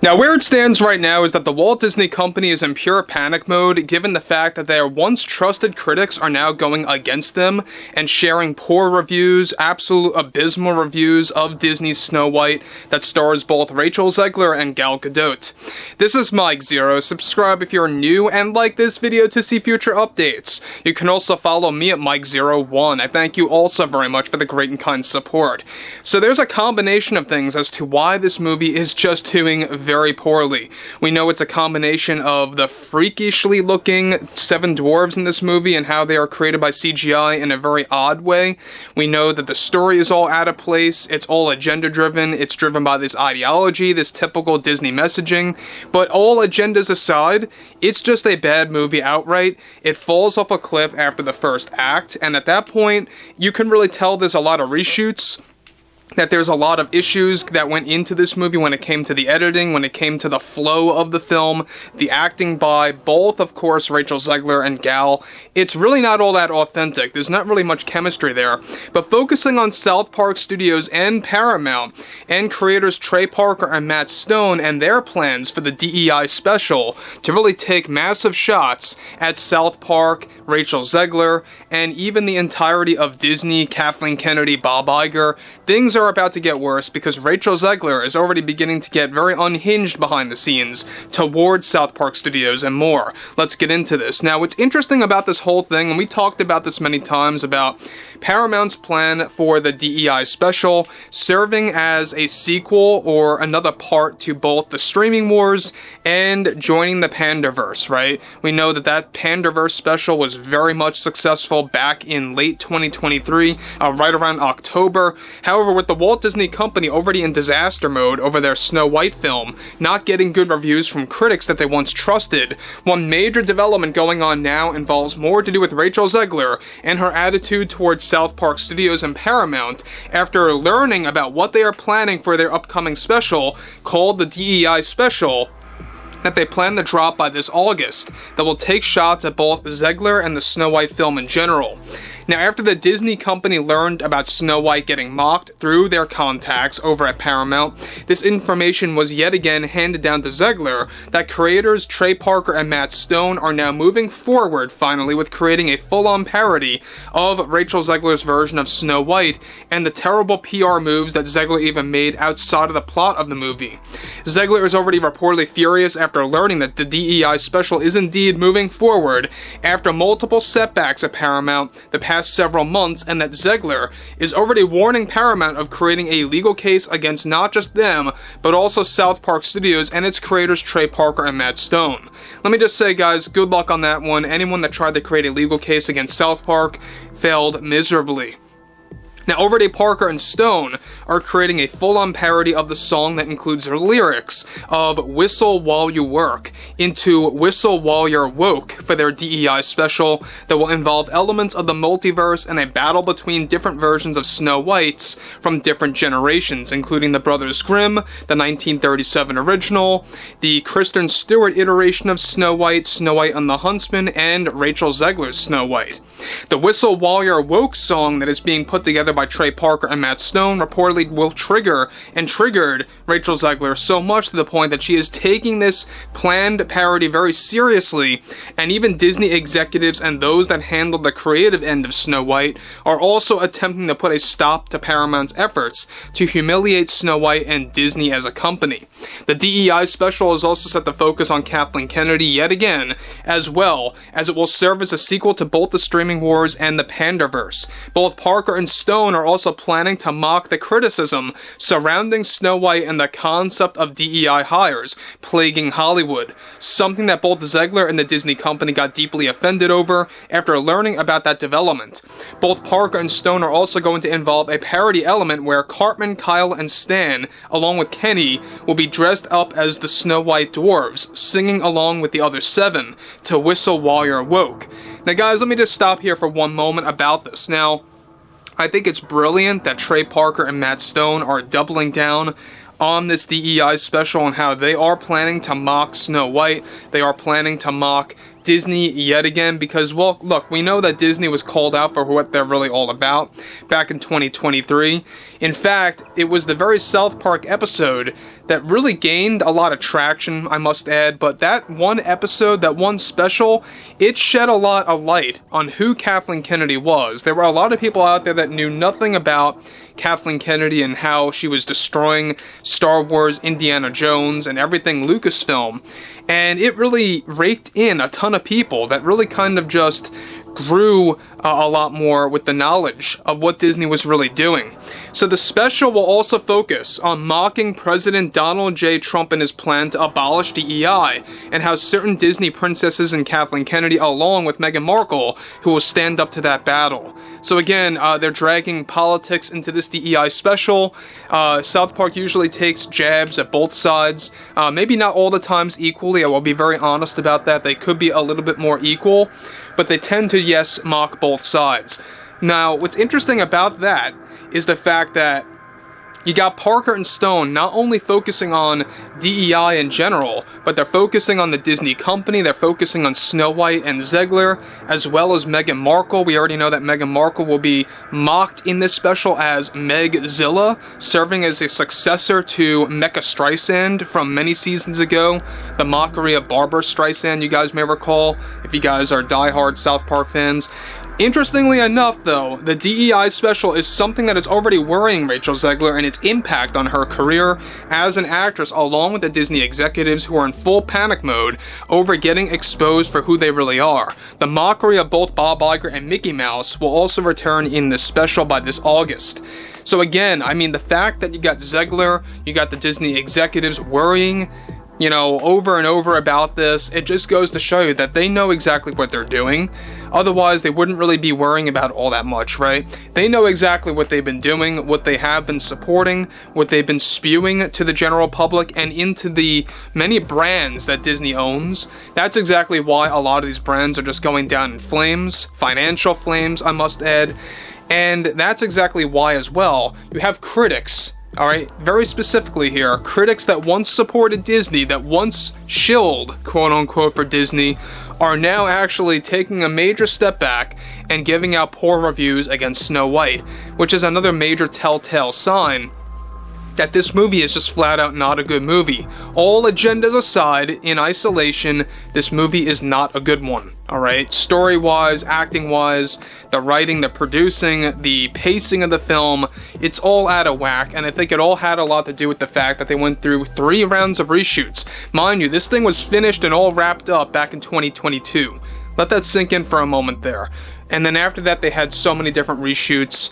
Now, where it stands right now is that the Walt Disney Company is in pure panic mode, given the fact that their once trusted critics are now going against them and sharing poor reviews, absolute abysmal reviews of Disney's Snow White that stars both Rachel Zegler and Gal Gadot. This is Mike Zero. Subscribe if you're new and like this video to see future updates. You can also follow me at Mike01. I thank you also very much for the great and kind support. So there's a combination of things as to why this movie is just doing very poorly. We know it's a combination of the freakishly looking 7 dwarves in this movie and how they are created by CGI in a very odd way. We know that the story is all out of place, it's all agenda driven, it's driven by this ideology, this typical Disney messaging, but all agendas aside, it's just a bad movie outright. It falls off a cliff after the first act, and at that point, you can really tell there's a lot of reshoots, that there's a lot of issues that went into this movie when it came to the editing, when it came to the flow of the film, the acting by both, of course, Rachel Zegler and Gal. It's really not all that authentic. There's not really much chemistry there. But focusing on South Park Studios and Paramount, and creators Trey Parker and Matt Stone and their plans for the DEI special to really take massive shots at South Park, Rachel Zegler, and even the entirety of Disney, Kathleen Kennedy, Bob Iger, things are about to get worse because Rachel Zegler is already beginning to get very unhinged behind the scenes towards South Park Studios and more. Let's get into this. Now, what's interesting about this whole thing, and we talked about this many times, about Paramount's plan for the DEI special serving as a sequel or another part to both the streaming wars and joining the Pandaverse, right? We know that that Pandaverse special was very much successful back in late 2023, right around October. However, with the Walt Disney Company already in disaster mode over their Snow White film, not getting good reviews from critics that they once trusted, one major development going on now involves more to do with Rachel Zegler and her attitude towards South Park Studios and Paramount after learning about what they are planning for their upcoming special called the DEI special that they plan to drop by this August that will take shots at both Zegler and the Snow White film in general. Now, after the Disney Company learned about Snow White getting mocked through their contacts over at Paramount, this information was yet again handed down to Zegler that creators Trey Parker and Matt Stone are now moving forward finally with creating a full-on parody of Rachel Zegler's version of Snow White and the terrible PR moves that Zegler even made outside of the plot of the movie. Zegler is already reportedly furious after learning that the DEI special is indeed moving forward after multiple setbacks at Paramount the past several months, and that Zegler is already warning Paramount of creating a legal case against not just them, but also South Park Studios and its creators Trey Parker and Matt Stone. Let me just say, guys, good luck on that one. Anyone that tried to create a legal case against South Park failed miserably. Now, already Parker and Stone are creating a full-on parody of the song that includes their lyrics of Whistle While You Work into Whistle While You're Woke for their DEI special that will involve elements of the multiverse and a battle between different versions of Snow Whites from different generations, including the Brothers Grimm, the 1937 original, the Kristen Stewart iteration of Snow White and the Huntsman, and Rachel Zegler's Snow White. The Whistle While You're Woke song that is being put together by Trey Parker and Matt Stone reportedly will trigger and triggered Rachel Zegler so much to the point that she is taking this planned parody very seriously, and even Disney executives and those that handled the creative end of Snow White are also attempting to put a stop to Paramount's efforts to humiliate Snow White and Disney as a company. The DEI special is also set to focus on Kathleen Kennedy yet again, as well as it will serve as a sequel to both the streaming wars and the Pandaverse. Both Parker and Stone are also planning to mock the criticism surrounding Snow White and the concept of DEI hires plaguing Hollywood, something that both Zegler and the Disney Company got deeply offended over after learning about that development. Both Parker and Stone are also going to involve a parody element where Cartman, Kyle, and Stan, along with Kenny, will be dressed up as the Snow White dwarves, singing along with the other 7 to Whistle While You're Woke. Now, guys, let me just stop here for one moment about this. Now, I think it's brilliant that Trey Parker and Matt Stone are doubling down on this DEI special and how they are planning to mock Snow White. They are planning to mock Disney yet again because, well, look, we know that Disney was called out for what they're really all about back in 2023. In fact, it was the very South Park episode that really gained a lot of traction, I must add, but that one episode, that one special, it shed a lot of light on who Kathleen Kennedy was. There were a lot of people out there that knew nothing about Kathleen Kennedy and how she was destroying Star Wars, Indiana Jones, and everything Lucasfilm. And it really raked in a ton of people that really kind of just grew a lot more with the knowledge of what Disney was really doing. So the special will also focus on mocking President Donald J. Trump and his plan to abolish DEI, and how certain Disney princesses and Kathleen Kennedy, along with Meghan Markle, who will stand up to that battle. So again, they're dragging politics into this DEI special. South Park usually takes jabs at both sides. Maybe not all the times equally, I will be very honest about that. They could be a little bit more equal, but they tend to, yes, mock both sides. Now, what's interesting about that is the fact that you got Parker and Stone not only focusing on DEI in general, but they're focusing on the Disney company, they're focusing on Snow White and Zegler, as well as Meghan Markle. We already know that Meghan Markle will be mocked in this special as Megzilla, serving as a successor to Mecha Streisand from many seasons ago, the mockery of Barbara Streisand, you guys may recall, if you guys are diehard South Park fans. Interestingly enough, though, the DEI special is something that is already worrying Rachel Zegler and its impact on her career as an actress, along with the Disney executives who are in full panic mode over getting exposed for who they really are. The mockery of both Bob Iger and Mickey Mouse will also return in this special by this August. So again, I mean, the fact that you got Zegler, you got the Disney executives worrying, you know, over and over about this, it just goes to show you that they know exactly what they're doing. Otherwise, they wouldn't really be worrying about all that much, right? They know exactly what they've been doing, what they have been supporting, what they've been spewing to the general public and into the many brands that Disney owns. That's exactly why a lot of these brands are just going down in flames, financial flames, I must add. And that's exactly why as well, you have critics, alright, very specifically here, critics that once supported Disney, that once shilled, quote unquote, for Disney, are now actually taking a major step back and giving out poor reviews against Snow White, which is another major telltale sign that this movie is just flat out not a good movie. All agendas aside, in isolation, this movie is not a good one, alright? Story-wise, acting-wise, the writing, the producing, the pacing of the film, it's all out of whack, and I think it all had a lot to do with the fact that they went through 3 rounds of reshoots. Mind you, this thing was finished and all wrapped up back in 2022. Let that sink in for a moment there. And then after that, they had so many different reshoots,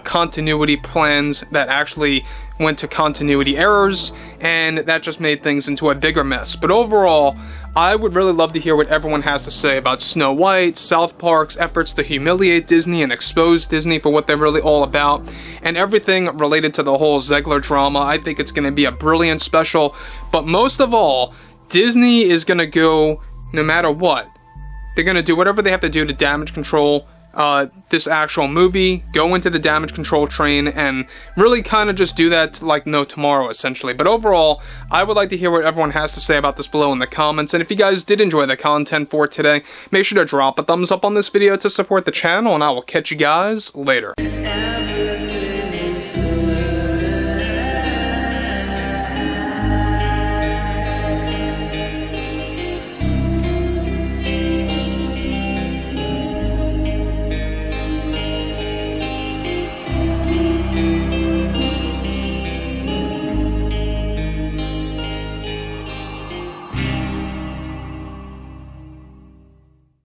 continuity plans that actually went to continuity errors, and that just made things into a bigger mess. But overall, I would really love to hear what everyone has to say about Snow White, South Park's efforts to humiliate Disney and expose Disney for what they're really all about, and everything related to the whole Zegler drama. I think it's going to be a brilliant special, but most of all, Disney is going to go no matter what. They're going to do whatever they have to do to damage control this actual movie, go into the damage control train, and really kind of just do that like no tomorrow, essentially. But overall, I would like to hear what everyone has to say about this below in the comments, and if you guys did enjoy the content for today, make sure to drop a thumbs up on this video to support the channel, and I will catch you guys later.